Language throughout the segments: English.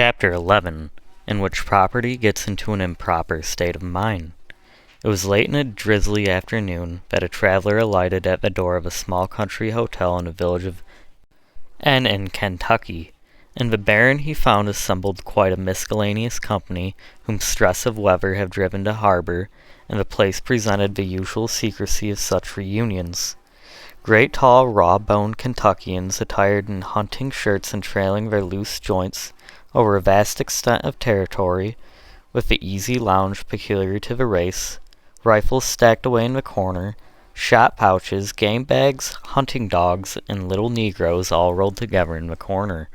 Chapter 11, in which property gets into an improper state of mind. It was late in a drizzly afternoon that a traveler alighted at the door of a small country hotel in a village of N in Kentucky. In the Barren he found assembled quite a miscellaneous company, whom stress of weather have driven to harbor, and the place presented the usual secrecy of such reunions. Great tall raw-boned Kentuckians, attired in hunting shirts and trailing their loose joints over a vast extent of territory, with the easy lounge peculiar to the race, rifles stacked away in the corner, shot pouches, game bags, hunting dogs, and little negroes all rolled together in the corner,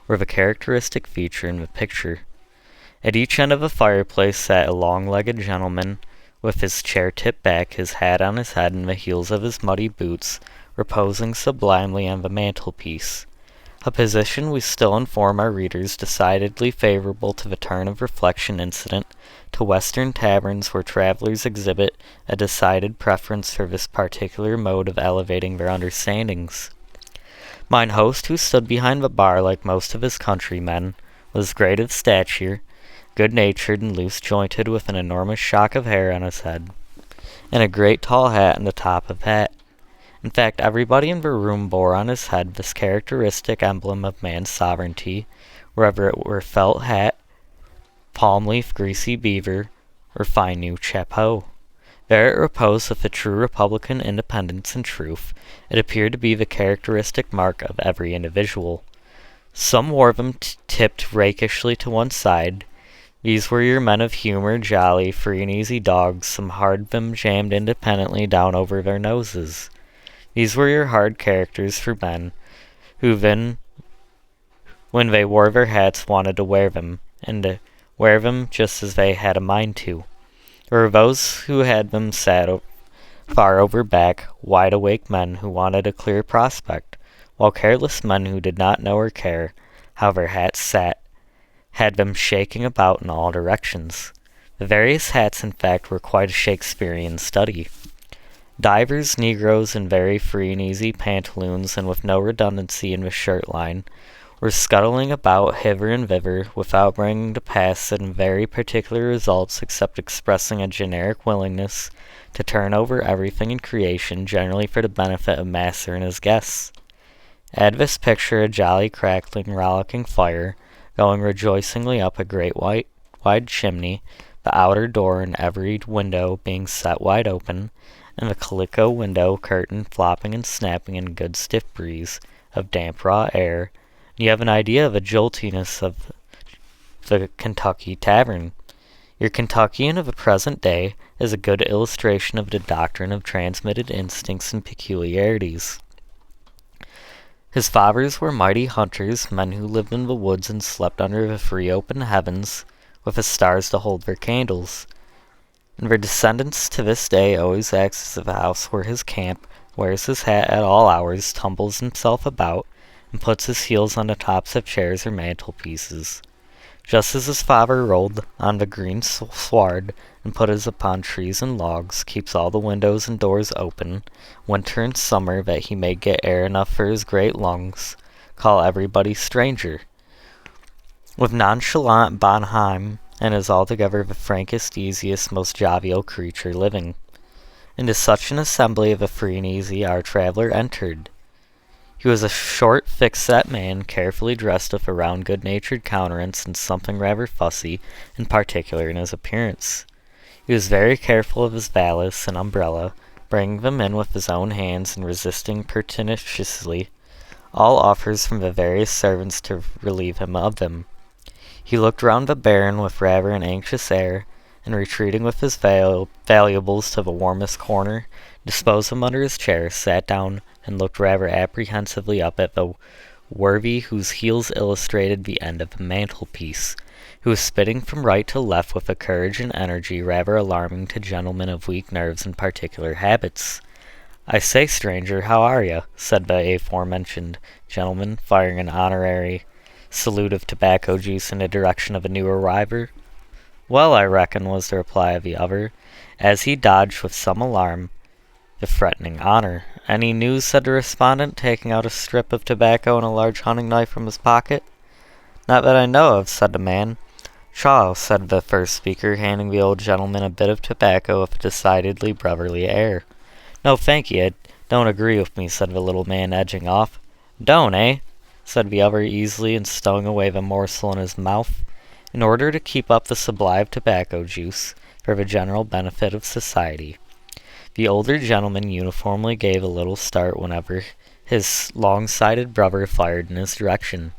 were the characteristic feature in the picture. At each end of the fireplace sat a long-legged gentleman, with his chair tipped back, his hat on his head, and the heels of his muddy boots reposing sublimely on the mantelpiece. A position we still inform our readers decidedly favorable to the turn of reflection incident to Western taverns, where travelers exhibit a decided preference for this particular mode of elevating their understandings. Mine host, who stood behind the bar like most of his countrymen, was great of stature, good-natured and loose-jointed, with an enormous shock of hair on his head, and a great tall hat on the top of hat. In fact, everybody in the room bore on his head this characteristic emblem of man's sovereignty, wherever it were felt hat, palm leaf, greasy beaver, or fine new chapeau. There it reposed with a true republican independence and truth. It appeared to be the characteristic mark of every individual. Some wore them tipped rakishly to one side. These were your men of humor, jolly, free and easy dogs, some hard them jammed independently down over their noses. These were your hard characters for men, who then, when they wore their hats, wanted to wear them, and to wear them just as they had a mind to. There were those who had them sat far over back, wide-awake men who wanted a clear prospect, while careless men who did not know or care how their hats sat had them shaking about in all directions. The various hats, in fact, were quite a Shakespearean study. Divers, negroes in very free and easy pantaloons, and with no redundancy in the shirt line, were scuttling about hither and thither, without bringing to pass any very particular results, except expressing a generic willingness to turn over everything in creation, generally for the benefit of master and his guests. Add this picture a jolly, crackling, rollicking fire, going rejoicingly up a great wide chimney, the outer door and every window being set wide open, and the calico window curtain flopping and snapping in a good stiff breeze of damp raw air, and you have an idea of the joltiness of the Kentucky tavern. Your Kentuckian of the present day is a good illustration of the doctrine of transmitted instincts and peculiarities. His fathers were mighty hunters, men who lived in the woods and slept under the free open heavens, with the stars to hold their candles. And their descendants to this day always acts as if the house were his camp, wears his hat at all hours, tumbles himself about, and puts his heels on the tops of chairs or mantelpieces. Just as his father rolled on the green sward and put us upon trees and logs, keeps all the windows and doors open, winter and summer, that he may get air enough for his great lungs, call everybody stranger, with nonchalant bonhomme, and is altogether the frankest, easiest, most jovial creature living. Into such an assembly of the free and easy our traveller entered. He was a short, thick-set man, carefully dressed, with a round, good-natured countenance, and something rather fussy and particular in his appearance. He was very careful of his valise and umbrella, bringing them in with his own hands, and resisting pertinaciously all offers from the various servants to relieve him of them. He looked round the Baron with rather an anxious air, and retreating with his valuables to the warmest corner, disposed them under his chair, sat down, and looked rather apprehensively up at the worthy whose heels illustrated the end of the mantelpiece, who was spitting from right to left with a courage and energy rather alarming to gentlemen of weak nerves and particular habits. "I say, stranger, how are you?" said the aforementioned gentleman, firing an honorary salute of tobacco juice in the direction of a new arriver. "Well, I reckon," was the reply of the other, as he dodged with some alarm the threatening honor. "Any news?" said the respondent, taking out a strip of tobacco and a large hunting knife from his pocket. Not that I know of, said the man. Chaw, said the first speaker, handing the old gentleman a bit of tobacco with a decidedly brotherly air. No, thank ye, it don't agree with me, said the little man, edging off. Don't, eh? Said the other easily, and stowing away the morsel in his mouth, in order to keep up the supply of tobacco juice for the general benefit of society. The older gentleman uniformly gave a little start whenever his long-sighted brother fired in his direction,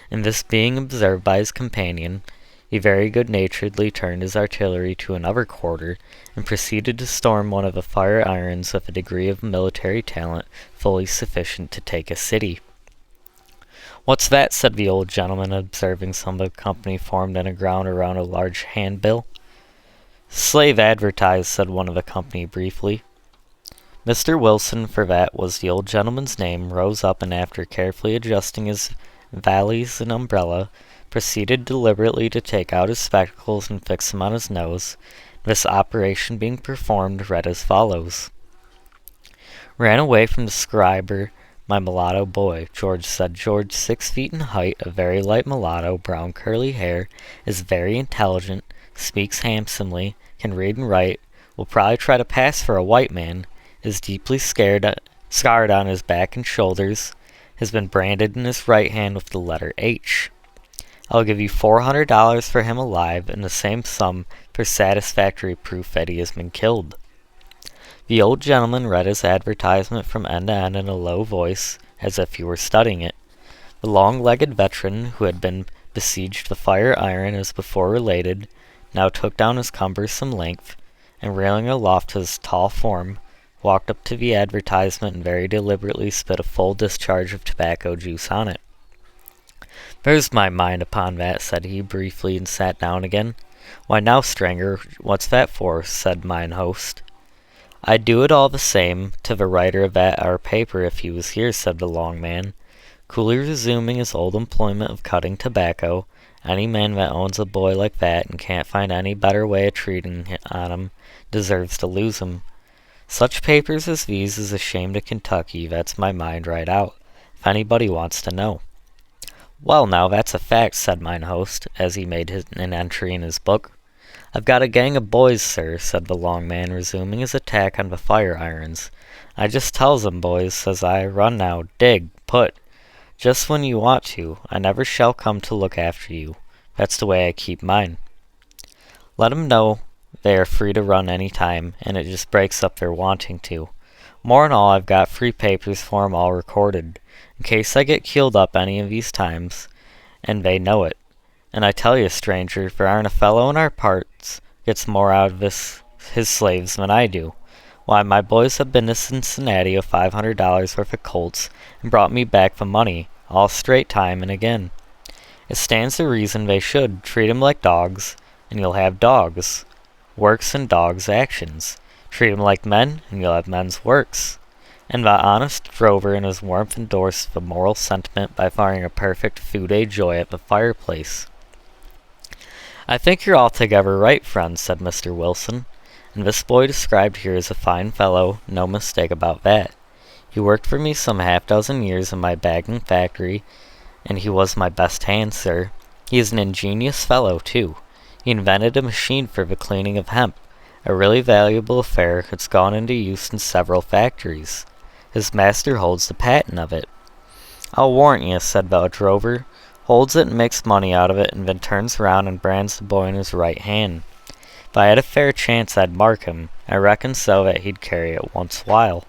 and this being observed by his companion, he very good-naturedly turned his artillery to another quarter, and proceeded to storm one of the fire-irons with a degree of military talent fully sufficient to take a city. What's that? Said the old gentleman, observing some of the company formed in a ground around a large handbill. Slave advertised, said one of the company briefly. Mr. Wilson, for that was the old gentleman's name, rose up and after carefully adjusting his valise and umbrella, proceeded deliberately to take out his spectacles and fix them on his nose. This operation being performed, read as follows. Ran away from the scriber, my mulatto boy. George said. George, 6 feet in height, a very light mulatto, brown curly hair, is very intelligent, speaks handsomely, can read and write, will probably try to pass for a white man, is deeply scarred on his back and shoulders, has been branded in his right hand with the letter H. I'll give you $400 for him alive, and the same sum for satisfactory proof that he has been killed. The old gentleman read his advertisement from end to end in a low voice, as if he were studying it. The long-legged veteran, who had been besieged the fire-iron as before related, now took down his cumbersome length, and railing aloft his tall form, walked up to the advertisement and very deliberately spit a full discharge of tobacco juice on it. There's my mind upon that, said he briefly, and sat down again. Why now, stranger, what's that for? Said mine host. I'd do it all the same to the writer of that our paper if he was here, said the long man, coolly resuming his old employment of cutting tobacco. Any man that owns a boy like that and can't find any better way of treating on him deserves to lose him. Such papers as these is a shame to Kentucky, that's my mind right out, if anybody wants to know. Well, now, that's a fact, said mine host, as he made an entry in his book. I've got a gang of boys, sir, said the long man, resuming his attack on the fire-irons. I just tells 'em, boys, says I, run now, dig, put, just when you want to. I never shall come to look after you. That's the way I keep mine. Let 'em know they are free to run any time, and it just breaks up their wanting to. More'n all, I've got free papers for 'em all recorded, in case I get killed up any of these times, and they know it. And I tell you, stranger, there aren't a fellow in our parts gets more out of his slaves than I do. Why, my boys have been to Cincinnati with $500 worth of colts, and brought me back the money, all straight time and again. It stands to reason they should treat 'em like dogs, and you'll have dogs' works and dogs' actions. Treat 'em like men, and you'll have men's works. And the honest drover in his warmth endorsed the moral sentiment by firing a perfect feu-de joy at the fireplace. I think you're altogether right, friend, said Mr. Wilson, and this boy described here is a fine fellow, no mistake about that. He worked for me some half-dozen years in my bagging factory, and he was my best hand, sir. He is an ingenious fellow, too. He invented a machine for the cleaning of hemp, a really valuable affair that's gone into use in several factories. His master holds the patent of it. I'll warrant ye, said the drover, holds it and makes money out of it, and then turns round and brands the boy in his right hand. If I had a fair chance I'd mark him. I reckon so that he'd carry it once while.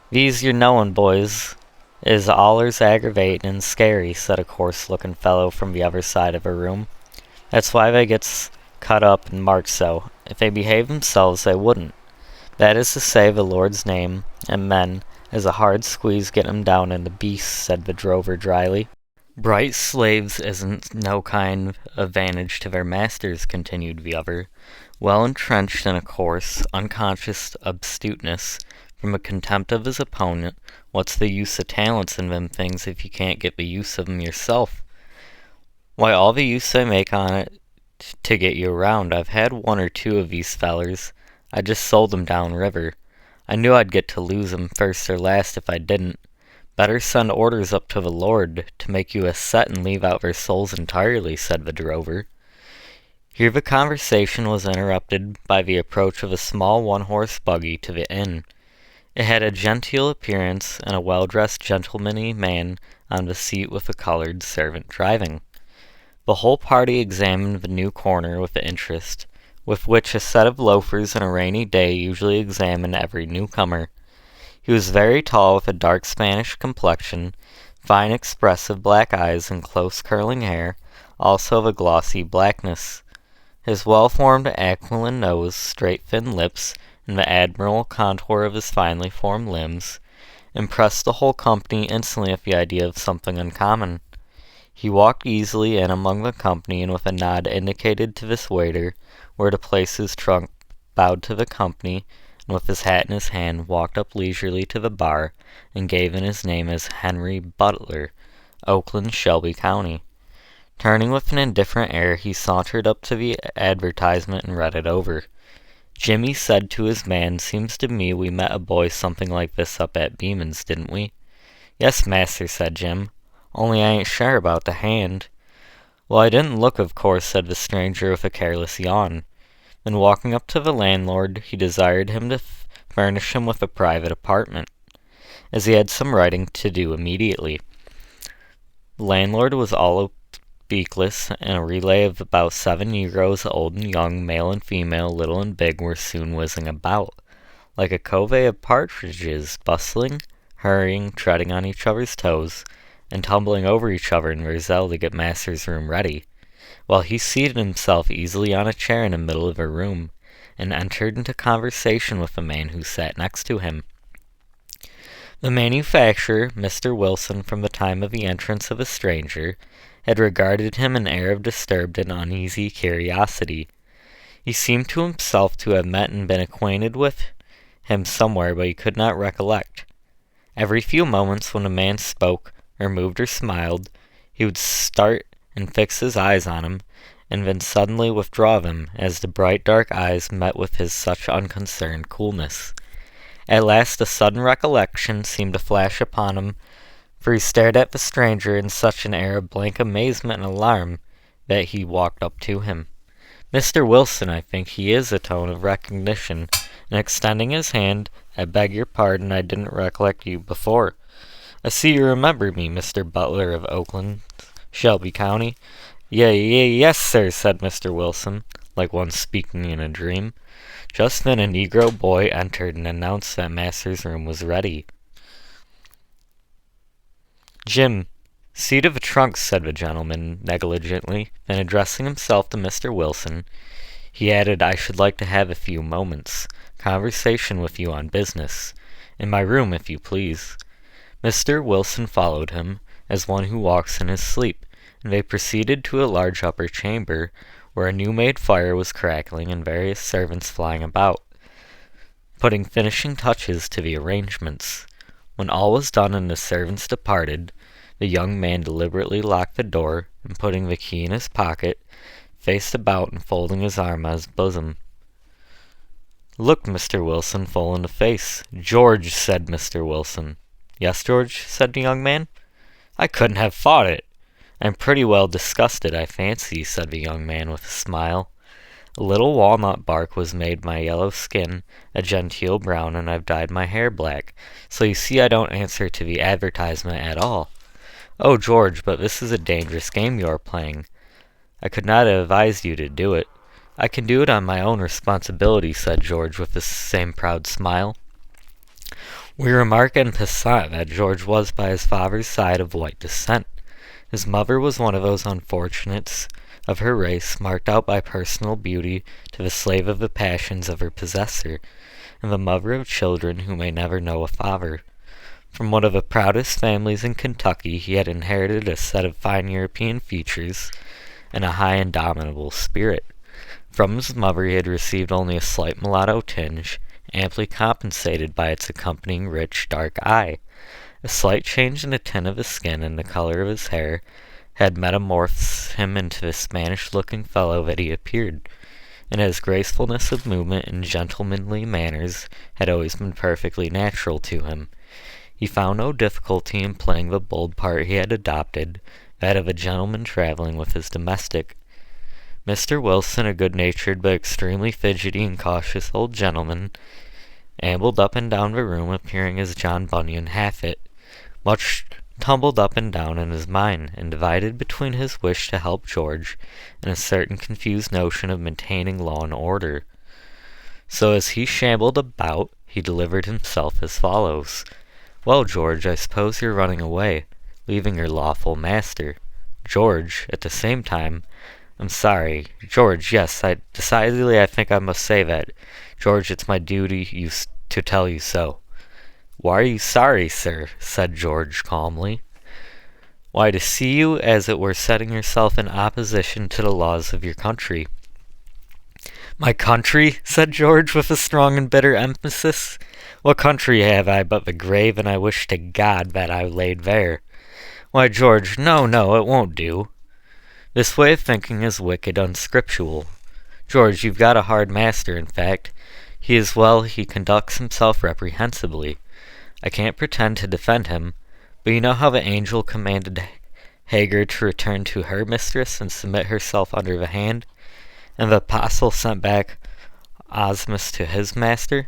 These your knowin', boys, is allers aggravatin' and scary, said a coarse-looking fellow from the other side of the room. That's why they gets cut up and marked so. If they behave themselves, they wouldn't. That is to say, the Lord's name, and men, is a hard squeeze getting 'em down into beasts, said the drover dryly. Bright slaves isn't no kind of advantage to their masters, continued the other, well entrenched in a coarse, unconscious obtuseness, from a contempt of his opponent. What's the use of talents in them things if you can't get the use of 'em yourself? Why, all the use I make on it to get you around. I've had one or two of these fellers. I just sold 'em down river. I knew I'd get to lose 'em first or last if I didn't. "Better send orders up to the Lord to make you a set and leave out their souls entirely," said the drover. Here the conversation was interrupted by the approach of a small one-horse buggy to the inn. It had a genteel appearance, and a well-dressed gentlemanly man on the seat with a colored servant driving. The whole party examined the new corner with the interest with which a set of loafers on a rainy day usually examine every newcomer. He was very tall, with a dark Spanish complexion, fine expressive black eyes, and close curling hair, also of a glossy blackness. His well-formed aquiline nose, straight thin lips, and the admirable contour of his finely formed limbs, impressed the whole company instantly with the idea of something uncommon. He walked easily in among the company, and with a nod indicated to this waiter where to place his trunk, bowed to the company, and with his hat in his hand walked up leisurely to the bar, and gave in his name as Henry Butler, Oakland, Shelby County. Turning with an indifferent air, he sauntered up to the advertisement and read it over. Jimmy said to his man, "Seems to me we met a boy something like this up at Beeman's, didn't we?" "Yes, master," said Jim, "only I ain't sure about the hand." "Well, I didn't look, of course," said the stranger with a careless yawn. Then walking up to the landlord, he desired him to furnish him with a private apartment, as he had some writing to do immediately. The landlord was all beakless, and a relay of about 7 negroes, old and young, male and female, little and big, were soon whizzing about, like a covey of partridges, bustling, hurrying, treading on each other's toes, and tumbling over each other in their zeal to get master's room ready, while he seated himself easily on a chair in the middle of the room, and entered into conversation with the man who sat next to him. The manufacturer, Mr. Wilson, from the time of the entrance of a stranger, had regarded him an air of disturbed and uneasy curiosity. He seemed to himself to have met and been acquainted with him somewhere, but he could not recollect. Every few moments, when a man spoke, or moved, or smiled, he would start and fix his eyes on him, and then suddenly withdraw them, as the bright dark eyes met with his such unconcerned coolness. At last a sudden recollection seemed to flash upon him, for he stared at the stranger in such an air of blank amazement and alarm that he walked up to him. "Mr. Wilson, I think he is," a tone of recognition, and extending his hand, "I beg your pardon, I didn't recollect you before. I see you remember me, Mr. Butler of Oakland, Shelby County." Yes, sir," said Mr. Wilson, like one speaking in a dream. Just then a negro boy entered and announced that master's room was ready. "Jim, see to the trunks," said the gentleman negligently. Then addressing himself to Mr. Wilson, he added, "I should like to have a few moments' conversation with you on business. In my room, if you please." Mr. Wilson followed him, as one who walks in his sleep, and they proceeded to a large upper chamber, where a new-made fire was crackling and various servants flying about, putting finishing touches to the arrangements. When all was done and the servants departed, the young man deliberately locked the door, and putting the key in his pocket, faced about and folding his arm on his bosom, looked Mr. Wilson full in the face. "George," said Mr. Wilson. "Yes, George," said the young man. "I couldn't have thought it. I'm pretty well disgusted, I fancy," said the young man with a smile. "A little walnut bark was made my yellow skin a genteel brown, and I've dyed my hair black, so you see I don't answer to the advertisement at all. Oh, George, but this is a dangerous game you are playing. I could not have advised you to do it." "I can do it on my own responsibility," said George with the same proud smile. We remark en passant that George was by his father's side of white descent. His mother was one of those unfortunates of her race, marked out by personal beauty, to the slave of the passions of her possessor, and the mother of children who may never know a father. From one of the proudest families in Kentucky, he had inherited a set of fine European features and a high indomitable spirit. From his mother he had received only a slight mulatto tinge, amply compensated by its accompanying rich, dark eye. A slight change in the tint of his skin and the color of his hair had metamorphosed him into the Spanish-looking fellow that he appeared, and his gracefulness of movement and gentlemanly manners had always been perfectly natural to him. He found no difficulty in playing the bold part he had adopted, that of a gentleman traveling with his domestic. Mr. Wilson, a good-natured but extremely fidgety and cautious old gentleman, ambled up and down the room, appearing as John Bunyan Haffet, much tumbled up and down in his mind, and divided between his wish to help George and a certain confused notion of maintaining law and order. So as he shambled about, he delivered himself as follows. "Well, George, I suppose you're running away, leaving your lawful master." George, at the same time, "I'm sorry. George, yes, I think I must say that. George, it's my duty to tell you so." "Why are you sorry, sir?" said George calmly. "Why, to see you as it were setting yourself in opposition to the laws of your country." "My country?" said George with a strong and bitter emphasis. "What country have I but the grave, and I wish to God that I laid there." "Why, George, no, it won't do. This way of thinking is wicked, unscriptural. George, you've got a hard master, in fact. He conducts himself reprehensibly. I can't pretend to defend him, but you know how the angel commanded Hagar to return to her mistress and submit herself under the hand, and the apostle sent back Osmus to his master?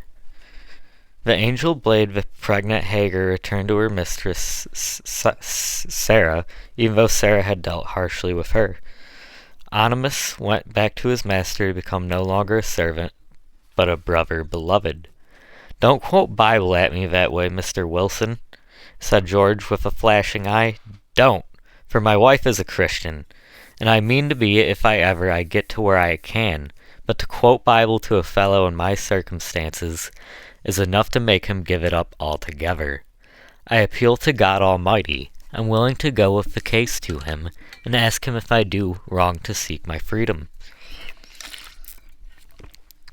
The angel bade the pregnant Hagar return to her mistress Sarah, even though Sarah had dealt harshly with her. Onimus went back to his master to become no longer a servant, but a brother beloved. "Don't quote Bible at me that way, Mr. Wilson," said George with a flashing eye. "Don't, for my wife is a Christian, and I mean to be it if I get to where I can, but to quote Bible to a fellow in my circumstances is enough to make him give it up altogether. I appeal to God Almighty. I'm willing to go with the case to him, and ask him if I do wrong to seek my freedom."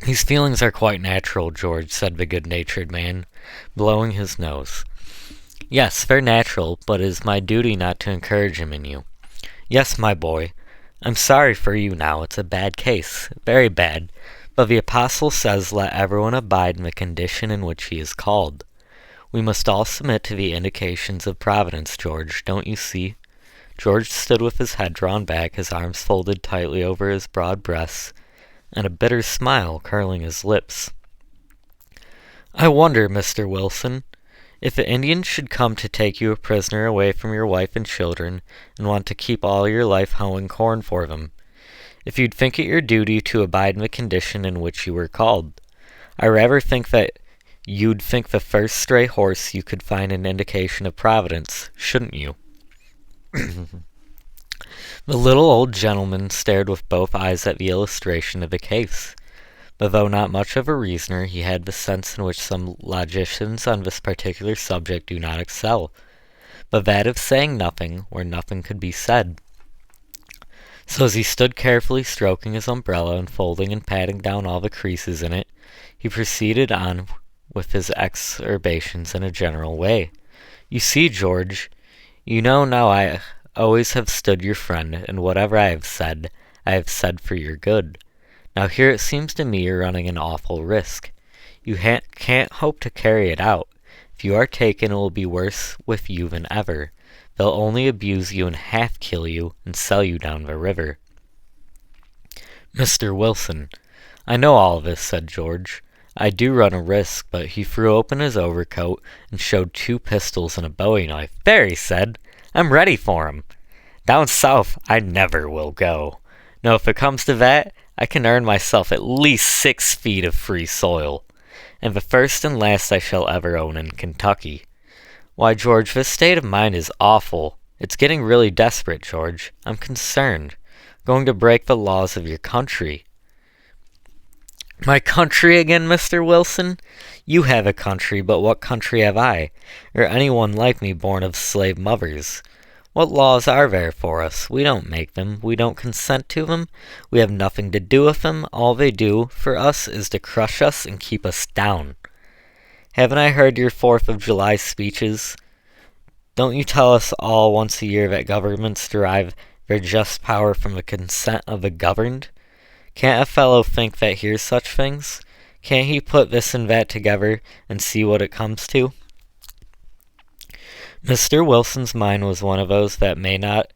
"These feelings are quite natural, George," said the good-natured man, blowing his nose. "Yes, they're natural, but it is my duty not to encourage him in you. Yes, my boy, I'm sorry for you now. It's a bad case, very bad, but the apostle says let everyone abide in the condition in which he is called. We must all submit to the indications of Providence, George, don't you see?" George stood with his head drawn back, his arms folded tightly over his broad breast, and a bitter smile curling his lips. "I wonder, Mr. Wilson, if the Indians should come to take you a prisoner away from your wife and children, and want to keep all your life hoeing corn for them, if you'd think it your duty to abide in the condition in which you were called. I rather think that you'd think the first stray horse you could find an indication of Providence, shouldn't you?" The little old gentleman stared with both eyes at the illustration of the case. But though not much of a reasoner, he had the sense in which some logicians on this particular subject do not excel, but that of saying nothing where nothing could be said. So as he stood carefully stroking his umbrella and folding and patting down all the creases in it, he proceeded on with his exurbations in a general way. "You see, George, you know now I always have stood your friend, and whatever I have said for your good. Now here it seems to me you're running an awful risk. You can't hope to carry it out. If you are taken, it will be worse with you than ever. They'll only abuse you and half-kill you and sell you down the river." "Mr. Wilson, I know all this," said George. "I do run a risk," but he threw open his overcoat and showed 2 pistols and a bowie knife. "There," he said, "I'm ready for 'em. Down south I never will go. No, if it comes to that, I can earn myself at least 6 feet of free soil, and the first and last I shall ever own in Kentucky. Why, George, this state of mind is awful. It's getting really desperate, George. I'm concerned. Going to break the laws of your country." "My country again, Mr. Wilson? You have a country, but what country have I, or anyone like me born of slave mothers? What laws are there for us? We don't make them. We don't consent to them. We have nothing to do with them. All they do for us is to crush us and keep us down. Haven't I heard your 4th of July speeches? Don't you tell us all once a year that governments derive their just power from the consent of the governed? Can't a fellow think that hears such things? Can't he put this and that together and see what it comes to?" Mr. Wilson's mind was one of those that may not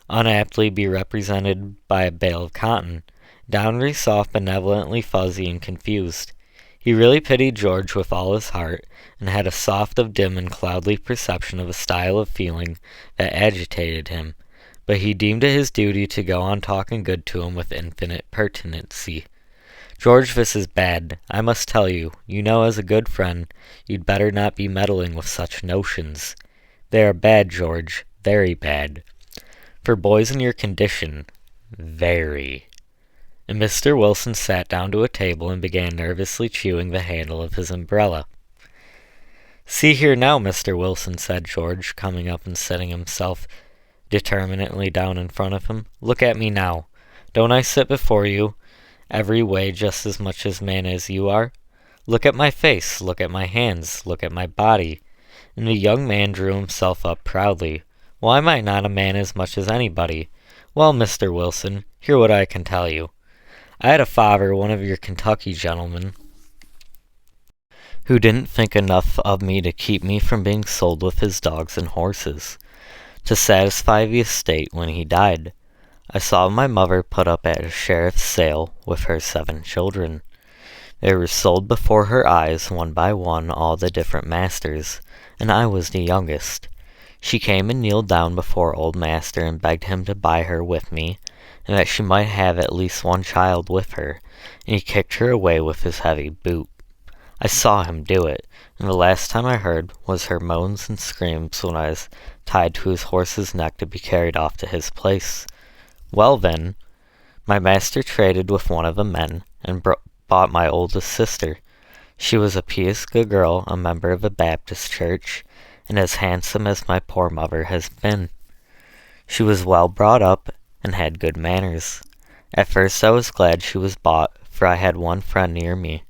unaptly be represented by a bale of cotton, downry soft, benevolently fuzzy and confused. He really pitied George with all his heart, and had a soft of dim and cloudly perception of a style of feeling that agitated him, but he deemed it his duty to go on talking good to him with infinite pertinency. "George, this is bad. I must tell you. You know as a good friend, you'd better not be meddling with such notions. They are bad, George, very bad. For boys in your condition, very." And Mr. Wilson sat down to a table and began nervously chewing the handle of his umbrella. "See here now, Mr. Wilson," said George, coming up and setting himself determinately down in front of him. "Look at me now. Don't I sit before you every way just as much as man as you are? Look at my face, look at my hands, look at my body." And the young man drew himself up proudly. "Why am I not a man as much as anybody? Well, Mr. Wilson, hear what I can tell you. I had a father, one of your Kentucky gentlemen, who didn't think enough of me to keep me from being sold with his dogs and horses, to satisfy the estate when he died. I saw my mother put up at a sheriff's sale with her 7 children. They were sold before her eyes, one by one, all the different masters, and I was the youngest. She came and kneeled down before old master and begged him to buy her with me, and that she might have at least one child with her, and he kicked her away with his heavy boot. I saw him do it, and the last time I heard was her moans and screams when I was tied to his horse's neck to be carried off to his place. Well then, my master traded with one of the men, and bought my oldest sister. She was a pious good girl, a member of a Baptist church, and as handsome as my poor mother has been. She was well brought up, and had good manners. At first I was glad she was bought, for I had one friend near me.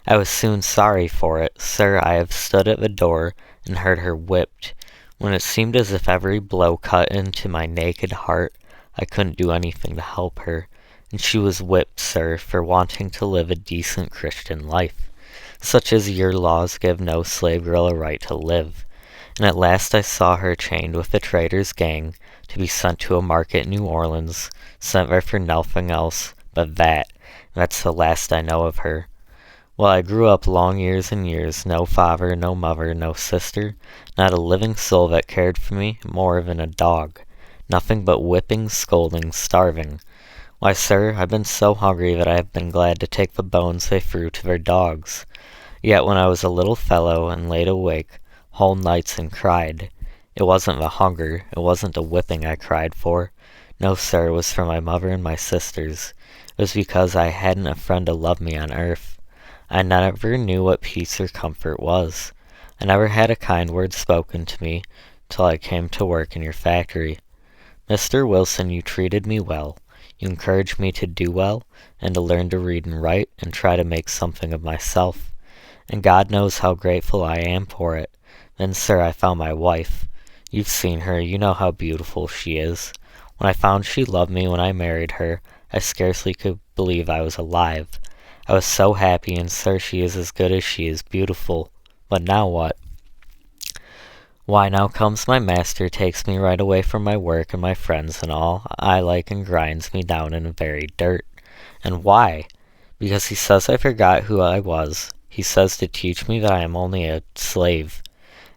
I was soon sorry for it. Sir, I have stood at the door, and heard her whipped, when it seemed as if every blow cut into my naked heart. I couldn't do anything to help her, and she was whipped, sir, for wanting to live a decent Christian life, such as your laws give no slave girl a right to live. And at last I saw her chained with the trader's gang, to be sent to a market in New Orleans, sent there for nothing else but that, and that's the last I know of her. Well, I grew up long years and years, no father, no mother, no sister, not a living soul that cared for me more than a dog. Nothing but whipping, scolding, starving. Why, sir, I've been so hungry that I have been glad to take the bones they threw to their dogs. Yet when I was a little fellow and laid awake whole nights and cried, it wasn't the hunger, it wasn't the whipping I cried for. No, sir, it was for my mother and my sisters. It was because I hadn't a friend to love me on earth. I never knew what peace or comfort was. I never had a kind word spoken to me till I came to work in your factory. Mr. Wilson, you treated me well. You encouraged me to do well, and to learn to read and write, and try to make something of myself. And God knows how grateful I am for it. Then, sir, I found my wife. You've seen her, you know how beautiful she is. When I found she loved me when I married her, I scarcely could believe I was alive. I was so happy, and sir, she is as good as she is beautiful. But now what? Why, now comes my master, takes me right away from my work and my friends and all I like, and grinds me down in the very dirt. And why? Because he says I forgot who I was. He says to teach me that I am only a slave.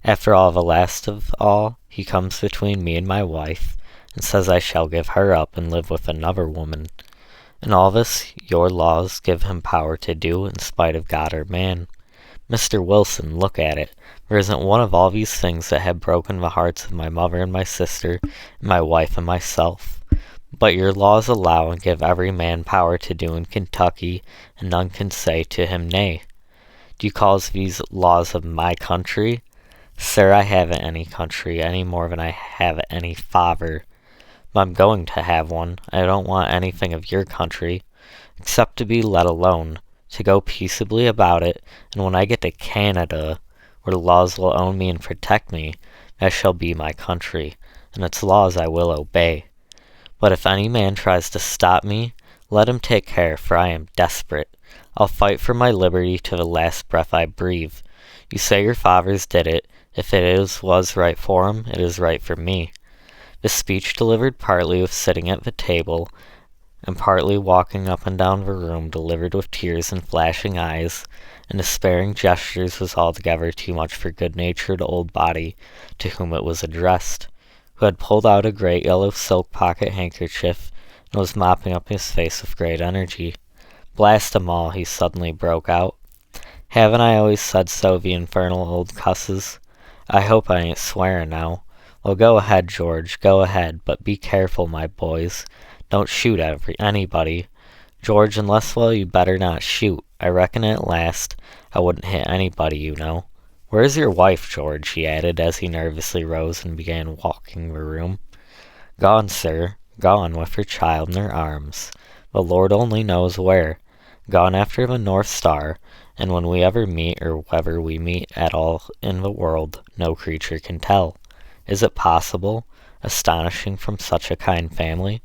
After all, the last of all, he comes between me and my wife, and says I shall give her up and live with another woman. And all this your laws give him power to do, in spite of God or man. Mr. Wilson, look at it. There isn't one of all these things that have broken the hearts of my mother and my sister, and my wife and myself. But your laws allow and give every man power to do in Kentucky, and none can say to him nay. Do you call these laws of my country? Sir, I haven't any country, any more than I have any father. But I'm going to have one. I don't want anything of your country, except to be let alone, to go peaceably about it, and when I get to Canada, where the laws will own me and protect me, that shall be my country, and its laws I will obey. But if any man tries to stop me, let him take care, for I am desperate. I'll fight for my liberty to the last breath I breathe. You say your fathers did it, If was right for him, it is right for me. The speech, delivered partly with sitting at the table, and partly walking up and down the room, delivered with tears and flashing eyes, and despairing gestures, was altogether too much for good-natured old body to whom it was addressed, who had pulled out a great yellow silk pocket-handkerchief, and was mopping up his face with great energy. "Blast 'em all," he suddenly broke out. "Haven't I always said so, the infernal old cusses? I hope I ain't swearing now. Well, go ahead, George, go ahead, but be careful, my boys. Don't shoot at anybody. George, unless, well, you better not shoot. I reckon at last I wouldn't hit anybody, you know. Where's your wife, George?" he added, as he nervously rose and began walking the room. "Gone, sir. Gone with her child in her arms. The Lord only knows where. Gone after the North Star, and when we ever meet, or whether we meet at all in the world, no creature can tell. Is it possible? Astonishing from such a kind family."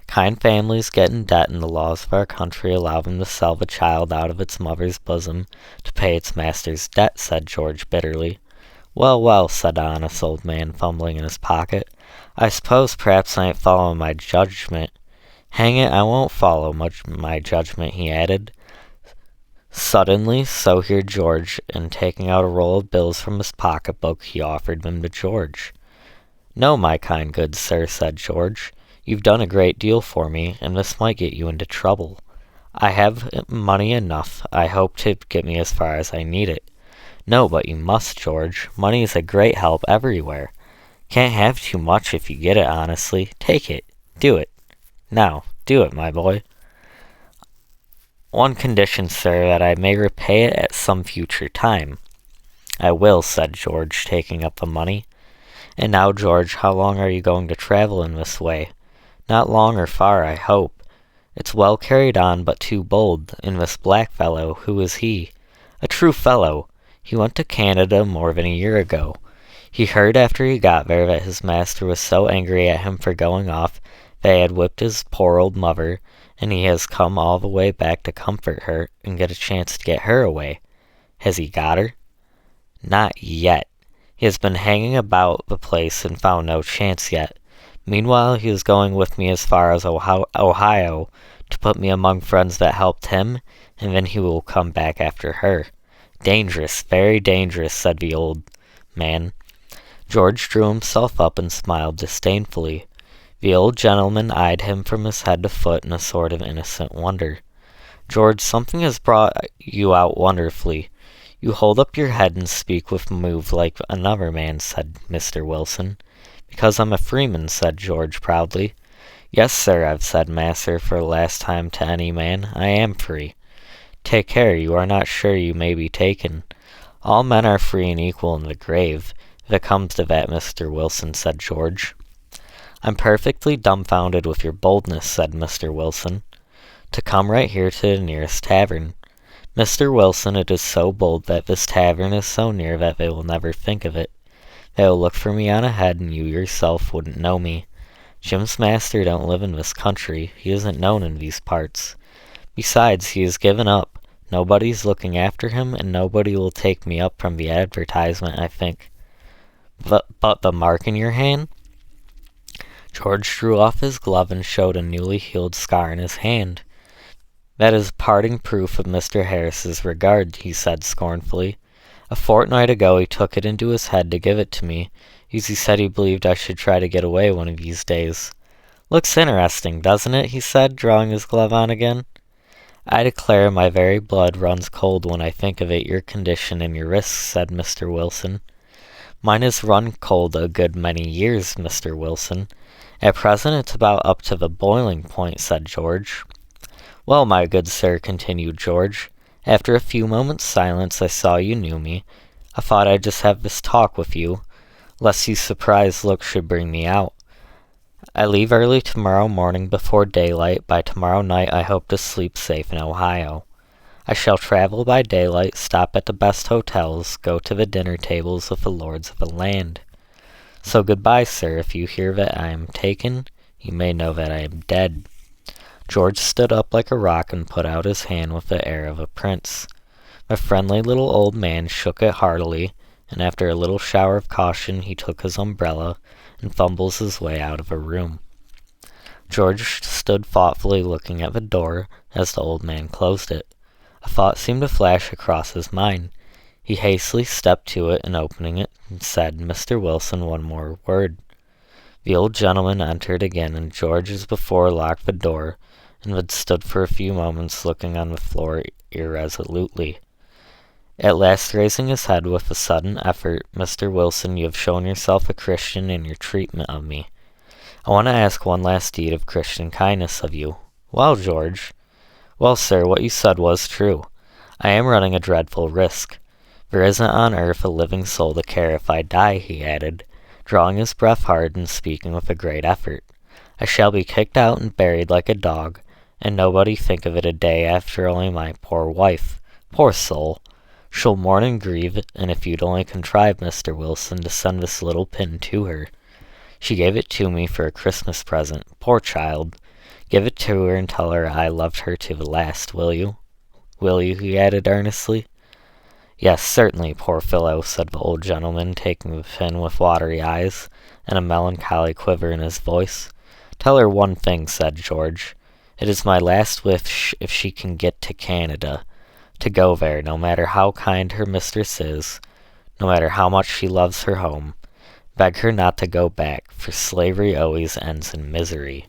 "Kind families get in debt, and the laws of our country allow them to sell the child out of its mother's bosom to pay its master's debt," said George bitterly. "Well, well," said the honest old man, fumbling in his pocket. "I suppose perhaps I ain't following my judgment. Hang it, I won't follow my judgment," he added. Suddenly, so here George, and taking out a roll of bills from his pocketbook, he offered them to George. "No, my kind good sir," said George. "You've done a great deal for me, and this might get you into trouble. I have money enough, I hope, to get me as far as I need it." "No, but you must, George. Money is a great help everywhere. Can't have too much if you get it honestly. Take it. Do it. Now, do it, my boy." "On condition, sir, that I may repay it at some future time." "I will," said George, taking up the money. "And now, George, how long are you going to travel in this way?" "Not long or far, I hope. It's well carried on, but too bold. And this black fellow, who is he?" "A true fellow. He went to Canada more than a year ago. He heard after he got there that his master was so angry at him for going off that he had whipped his poor old mother, and he has come all the way back to comfort her and get a chance to get her away." "Has he got her?" "Not yet. He has been hanging about the place and found no chance yet. Meanwhile, he is going with me as far as Ohio to put me among friends that helped him, and then he will come back after her. Dangerous, very dangerous," said the old man. George drew himself up and smiled disdainfully. The old gentleman eyed him from his head to foot in a sort of innocent wonder. "George, something has brought you out wonderfully. You hold up your head and speak with move like another man," said Mr. Wilson. "Because I'm a freeman," said George proudly. "Yes, sir, I've said, master, for the last time to any man, I am free." "Take care, you are not sure you may be taken. All men are free and equal in the grave, if it comes to that, Mr. Wilson," said George. "I'm perfectly dumbfounded with your boldness," said Mr. Wilson, "to come right here to the nearest tavern. Mr. Wilson, it is so bold that this tavern is so near that they will never think of it. They will look for me on ahead, and you yourself wouldn't know me. Jim's master don't live in this country. He isn't known in these parts. Besides, he is given up. Nobody's looking after him, and nobody will take me up from the advertisement, I think." But the mark in your hand?" George drew off his glove and showed a newly healed scar in his hand. "That is parting proof of Mr. Harris's regard," he said scornfully. "A fortnight ago he took it into his head to give it to me, as he said he believed I should try to get away one of these days. Looks interesting, doesn't it?" he said, drawing his glove on again. "I declare my very blood runs cold when I think of it, your condition and your risks," said Mr. Wilson. "Mine has run cold a good many years, Mr. Wilson. At present it's about up to the boiling point," said George. "Well, my good sir," continued George, "after a few moments' silence I saw you knew me. I thought I'd just have this talk with you, lest your surprised look should bring me out. I leave early tomorrow morning before daylight. By tomorrow night I hope to sleep safe in Ohio. I shall travel by daylight, stop at the best hotels, go to the dinner tables of the lords of the land. So good-bye, sir. If you hear that I am taken, you may know that I am dead." George stood up like a rock and put out his hand with the air of a prince. The friendly little old man shook it heartily, and after a little shower of caution he took his umbrella and fumbles his way out of a room. George stood thoughtfully looking at the door as the old man closed it. A thought seemed to flash across his mind. He hastily stepped to it and opening it, said, "Mr. Wilson, one more word." The old gentleman entered again, and George as before locked the door, and then stood for a few moments looking on the floor irresolutely. At last raising his head with a sudden effort, "Mr. Wilson, you have shown yourself a Christian in your treatment of me. I want to ask one last deed of Christian kindness of you." "Well, George." "Well, sir, what you said was true. I am running a dreadful risk. There isn't on earth a living soul to care if I die," he added, drawing his breath hard and speaking with a great effort. "I shall be kicked out and buried like a dog, and nobody think of it a day after, only my poor wife. Poor soul! She'll mourn and grieve, and if you'd only contrive, Mr. Wilson, to send this little pin to her. She gave it to me for a Christmas present. Poor child! Give it to her and tell her I loved her to the last, will you? Will you?" he added earnestly. "Yes, certainly, poor fellow," said the old gentleman, taking the pin with watery eyes, and a melancholy quiver in his voice. "Tell her one thing," said George. "It is my last wish, if she can get to Canada, to go there, no matter how kind her mistress is, no matter how much she loves her home. Beg her not to go back, for slavery always ends in misery.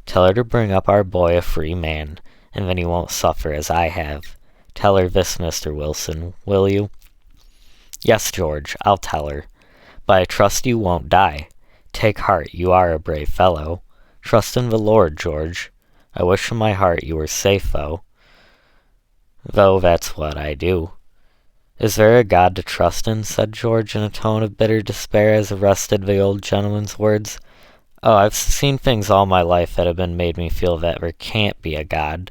Tell her to bring up our boy a free man, and then he won't suffer as I have. Tell her this, Mr. Wilson, will you?" "Yes, George, I'll tell her. But I trust you won't die. Take heart, you are a brave fellow. Trust in the Lord, George. I wish from my heart you were safe, though that's what I do." "Is there a God to trust in?" said George in a tone of bitter despair as arrested the old gentleman's words. "Oh, I've seen things all my life that have made me feel that there can't be a God.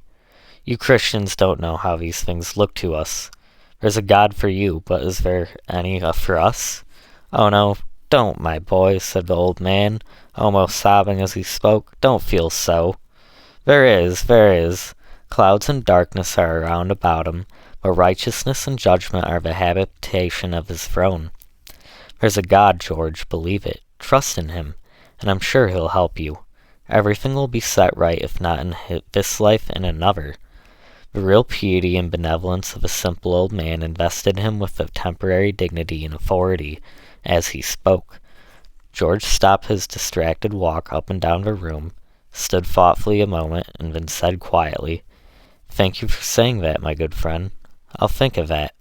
You Christians don't know how these things look to us. There's a God for you, but is there any for us?" "Oh, no, don't, my boy," said the old man, almost sobbing as he spoke. "Don't feel so. There is. Clouds and darkness are around about him, but righteousness and judgment are the habitation of his throne. There's a God, George, believe it. Trust in him, and I'm sure he'll help you. Everything will be set right, if not in this life, in another." The real piety and benevolence of a simple old man invested him with a temporary dignity and authority as he spoke. George stopped his distracted walk up and down the room, stood thoughtfully a moment, and then said quietly, "Thank you for saying that, my good friend. I'll think of that.